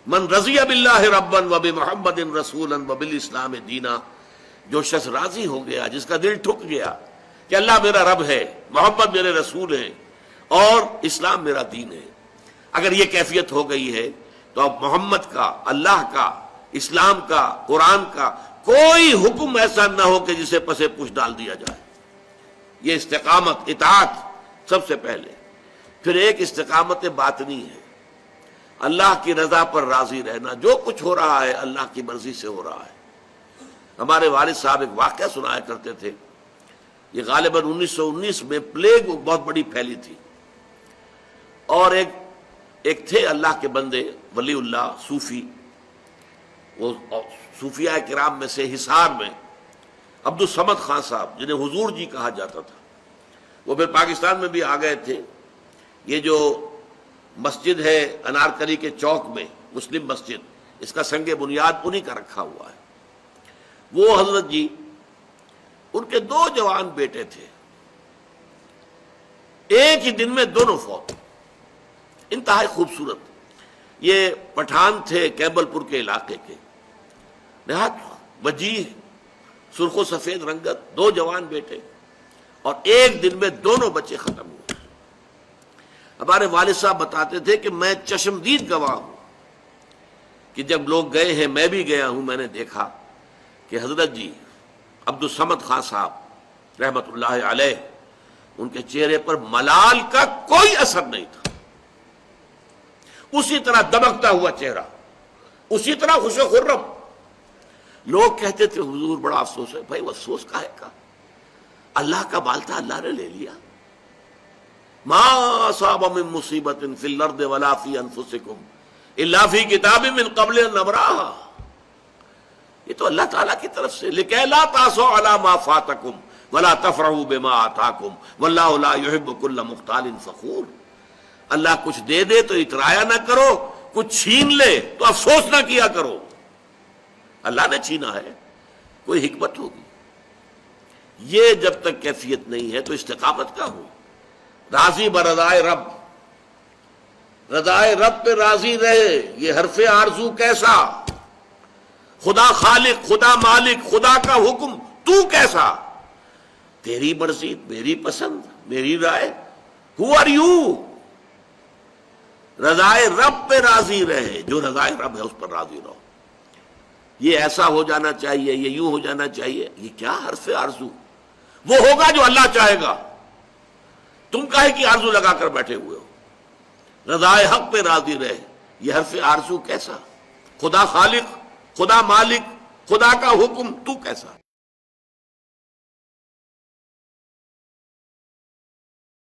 من رضی باللہ ربا وبمحمد رسولا وبالاسلام دینا، جو شخص راضی ہو گیا، جس کا دل ٹھک گیا کہ اللہ میرا رب ہے، محمد میرے رسول ہیں اور اسلام میرا دین ہے، اگر یہ کیفیت ہو گئی ہے تو اب محمد کا، اللہ کا، اسلام کا، قرآن کا کوئی حکم ایسا نہ ہو کہ جسے پسے پش ڈال دیا جائے۔ یہ استقامت، اطاعت سب سے پہلے۔ پھر ایک استقامت باطنی ہے، اللہ کی رضا پر راضی رہنا، جو کچھ ہو رہا ہے اللہ کی مرضی سے ہو رہا ہے۔ ہمارے والد صاحب ایک واقعہ سنایا کرتے تھے، یہ غالباً 1919 میں پلیگ بہت بڑی پھیلی تھی، اور ایک تھے اللہ کے بندے، ولی اللہ، صوفی، وہ صوفیاء کرام میں سے حصار میں عبد الصمد خان صاحب، جنہیں حضور جی کہا جاتا تھا، وہ پھر پاکستان میں بھی آ گئے تھے۔ یہ جو مسجد ہے انارکلی کے چوک میں، مسلم مسجد، اس کا سنگ بنیاد انہی کا رکھا ہوا ہے۔ وہ حضرت جی، ان کے 2 جوان بیٹے تھے، ایک ہی دن میں دونوں فوت، انتہائی خوبصورت۔ یہ پٹھان تھے کیبل پور کے علاقے کے، نہایت وجیح، سرخ و سفید رنگت، 2 جوان بیٹے، اور ایک دن میں دونوں بچے ختم ہوئے۔ ہمارے والد صاحب بتاتے تھے کہ میں چشمدید گواہ ہوں کہ جب لوگ گئے ہیں، میں بھی گیا ہوں، میں نے دیکھا کہ حضرت جی عبد الصمد خان صاحب رحمت اللہ علیہ، ان کے چہرے پر ملال کا کوئی اثر نہیں تھا، اسی طرح دمکتا ہوا چہرہ، اسی طرح خوش و خرم۔ لوگ کہتے تھے حضور بڑا افسوس ہے۔ بھائی وہ افسوس کاہے کا؟ اللہ کا مال تھا، اللہ نے لے لیا۔ ما اصاب من مصیبت فی الارض ولا فی انفسکم الا فی کتاب من قبل ان نبرأها، یہ تو اللہ تعالیٰ کی طرف سے، لکہ لا تاسوا علی ما فاتکم ولا تفرحوا بما آتاکم واللہ لا یحب کل مختال فخور۔ اللہ کچھ دے دے تو اترایا نہ کرو، کچھ چھین لے تو افسوس نہ کیا کرو۔ اللہ نے چھینا ہے، کوئی حکمت ہوگی۔ یہ جب تک کیفیت نہیں ہے تو استقامت کا ہو۔ راضی برضائے رب، رضائے رب پہ راضی رہے، یہ حرف آرزو کیسا؟ خدا خالق، خدا مالک، خدا کا حکم، تو کیسا؟ تیری مرضی، میری پسند، میری رائے۔ Who are you؟ رضائے رب پہ راضی رہے، جو رضائے رب ہے اس پر راضی رہو۔ یہ ایسا ہو جانا چاہیے، یہ یوں ہو جانا چاہیے، یہ کیا حرف آرزو؟ وہ ہوگا جو اللہ چاہے گا، تم کاہے کی آرزو لگا کر بیٹھے ہوئے ہو؟ رضائے حق پہ راضی رہے، یہ حرف آرزو کیسا؟ خدا خالق، خدا مالک، خدا کا حکم، تو کیسا؟